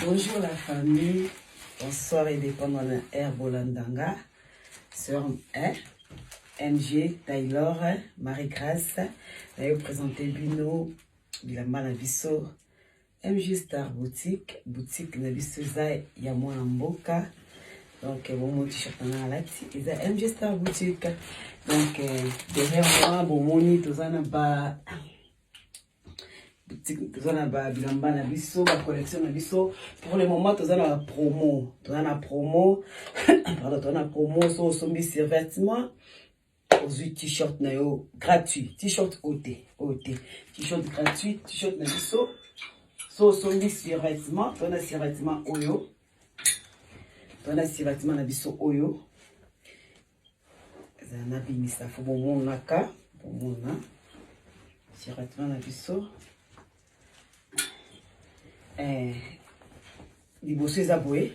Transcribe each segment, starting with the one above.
Bonjour la famille, bonsoir et dépendant de Herbolandanga, Sœur MG, Taylor, Marie-Grace, je vais vous présenter Bino, Bilamba Nabiso, MG Star Boutique, boutique Nabiso Zay, Yamouan Mboka, donc mon t-shirt en alati, et ça MG Star Boutique, donc derrière moi, bon moni, tout ça n'a pas. Bilamba na biso, la collection na biso. Pour le moment, tu as la promo. Tu as la promo. Pardon, tu as la promo. So, sombi sur vêtements. Aux t-shirt na yo gratuit. T-shirt OT. T-shirt gratuit. T-shirt na biso. So, sombi sur vêtements. Tu as sur vêtements Oyo. Tu as sur vêtements na biso Oyo. Zana bimisa. Faut bon mon naka. Bon mon na. Sur vêtements na biso. Liboso Zaboué,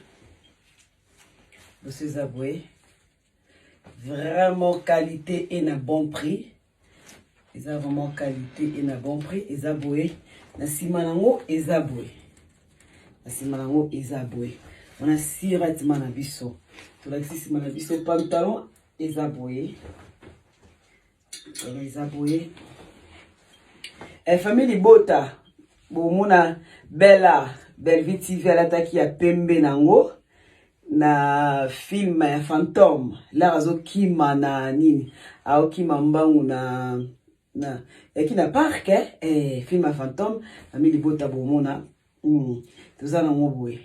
vraiment qualité et un bon prix. Ils ont vraiment qualité et un bon prix. Et Zaboué, na simanango et Zaboué, on a six vêtements na biso. Tout la six na biso pantalon et Zaboué. Famille Bota. Bon, mona Bella TV à l'attaque ya pembe nango na film ya fantôme la razo kima na nini au kima mbangu na na parc film ya fantôme ami libota bomona tozana ngoboye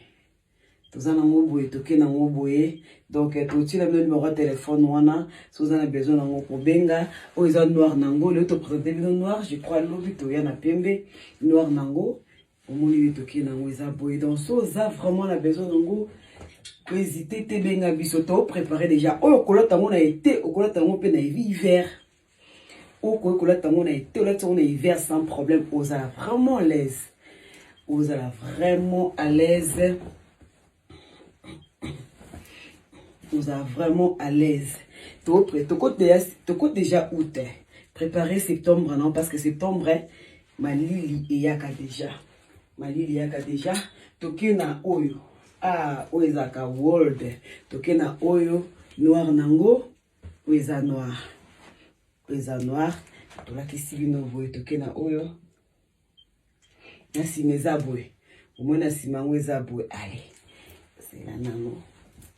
toke na ngoboye donc tu la numéro de téléphone wana sozana besoin nango ko benga o isa noir nango le to présenter noir je crois lobi to ya na pembe noir nango au moni toke nango isa boye donc ça vraiment la besoin nango peut hésiter te benga bisoto préparer déjà o kolata ngo na été o kolata ngo pe na hiver o kolata ngo na été o kolata ngo na hiver sans problème oza vraiment à l'aise nous a vraiment à l'aise. Toko déjà août. Préparer septembre, non, parce que septembre, Malili et Yaka déjà. Toke na oyo. Ah, oezaka world. Toke na oyo. Noir nango. Oeza noir. Tola kisi novo. Toke na oyo. Nasi mezabwe. Umona simango ezabwe. Allez. C'est la nango.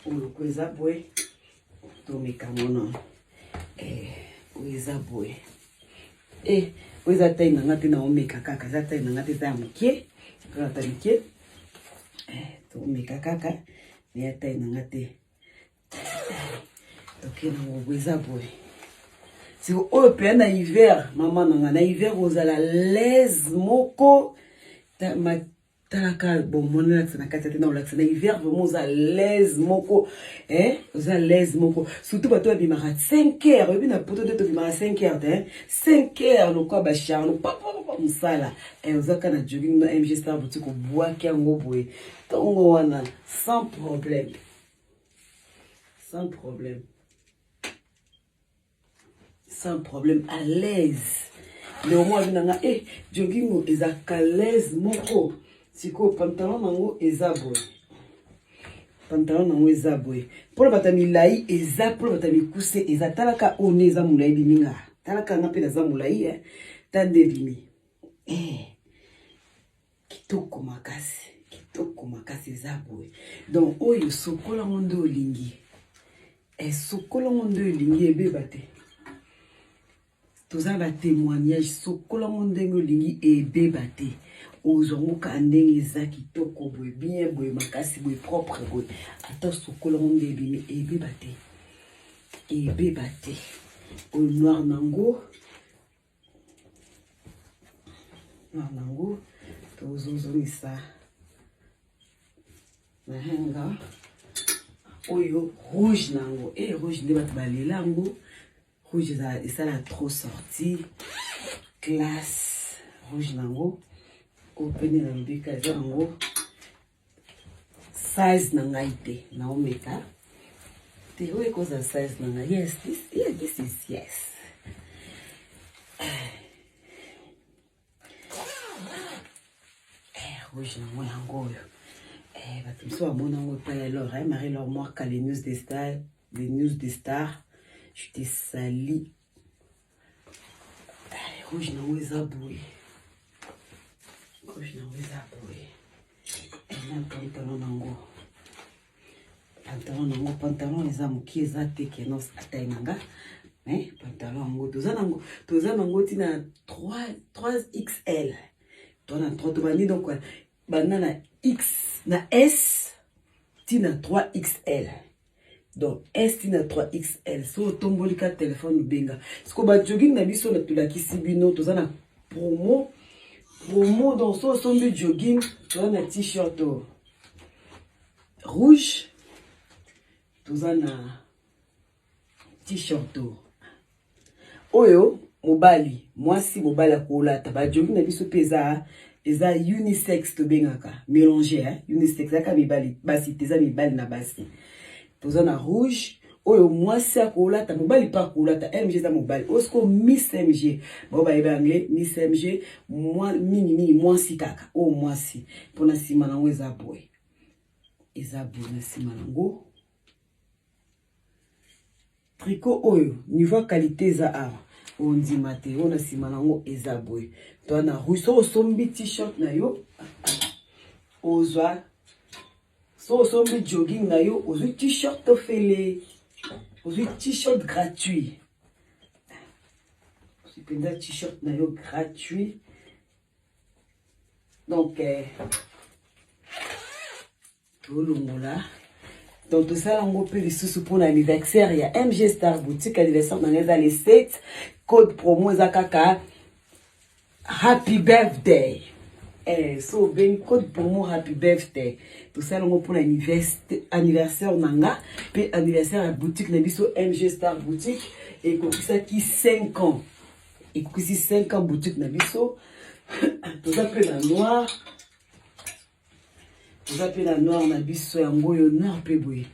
Oyo kwezabwe tomeka mono kwezabwe kweza tai na ngate na omeka kaka za tai na ngate za mkie kana tamike tomeka kaka ni tai na ngate tokena mo kwezabwe si oyo pe na hiver mama na hiver ozala l'aise moko talaka bon mon na katete na olaxa na hiver vraiment à l'aise moko aux à l'aise moko surtout bato bimara 5h et na poto de bimara 5h 5h no kwa ba charlo papa musala ozaka na jogging na MG Star Boutique ko boaki yango boye tongo wana sans problème à l'aise le moi binanga jogging ezaka l'aise moko. Siko pantalon nango ezabwe. Pour bata milai eza pour bata mikuse eza talaka oneza mulai biminga. Talaka ngape na za mulai tande bimi. Kitoko makasi ezabwe. Donc oyo sokola ngondo lingi. Sokola ngondo lingi ebebate. Toza ba témoignage sokola ngondo lingi ebebate. Ozongo kandenge za kitoko boye bien boye makasi boye propre boye ata sokola monde bimi ebebate au noir nango tozozo misa mahenga oyo rouge nango rouge nde bato balelango rouge ça la trop sorti classe rouge nango open na mbika zango size na ngaite na omeka te we koza size na nga yes this is yes rouge na yango oyo bato mosusu bamona yango epai ya Laure, Marie-Laure Mwaka, les news des stars. Je te sali. Rouge nango eza boye. Rouge nango eza boye. Na pantalon nango. Pantalon eza moki eza teke non ataye nanga. Mais pantalon nango toza nango tina 3XL. Tona 3 to bani donc banana X na S tina 3XL. Donc S tina 3XL. So tomboli ka téléphone benga. Sko ba jogging na biso na tulaki sibino toza na promo dans so sombi jogging, toza na t-shirt rouge. Toza na t-shirt oyo mobali mwasi mobali akolata ba jogging na biso peza eza unisex to bengaka mélanger unisex aka mibali basi teza mibali na basi. Toza na rouge oyo mwasi akolata mobali pa akolata MG za mobali osko Miss MG bo ba eba anglais Miss MG mini mwasi kaka o mwasi pona sima nango eza boy na sima nango tricot oyo niveau qualité za awa on dit mate on a sima nango eza boy to na rouge so sombi t-shirt na yo ozwa so sombi jogging na yo ozwi t-shirt to fele ozwi t-shirt gratuit ozwi penza t-shirt na yo gratuit donc tolongola donc tout ça on peut les sous pour l'anniversaire il y a MG Star Boutique anniversaire dans les 7 code promo zakaka happy birthday so ben code promo happy birthday tout ça on pour l'anniversaire nanga puis anniversaire à boutique na biso MG Star Boutique et comme ça qui 5 ans et comme si 5 ans boutique na biso tout ça peu la noir. Vous appelez la noire na biso yango yo noir pe boye.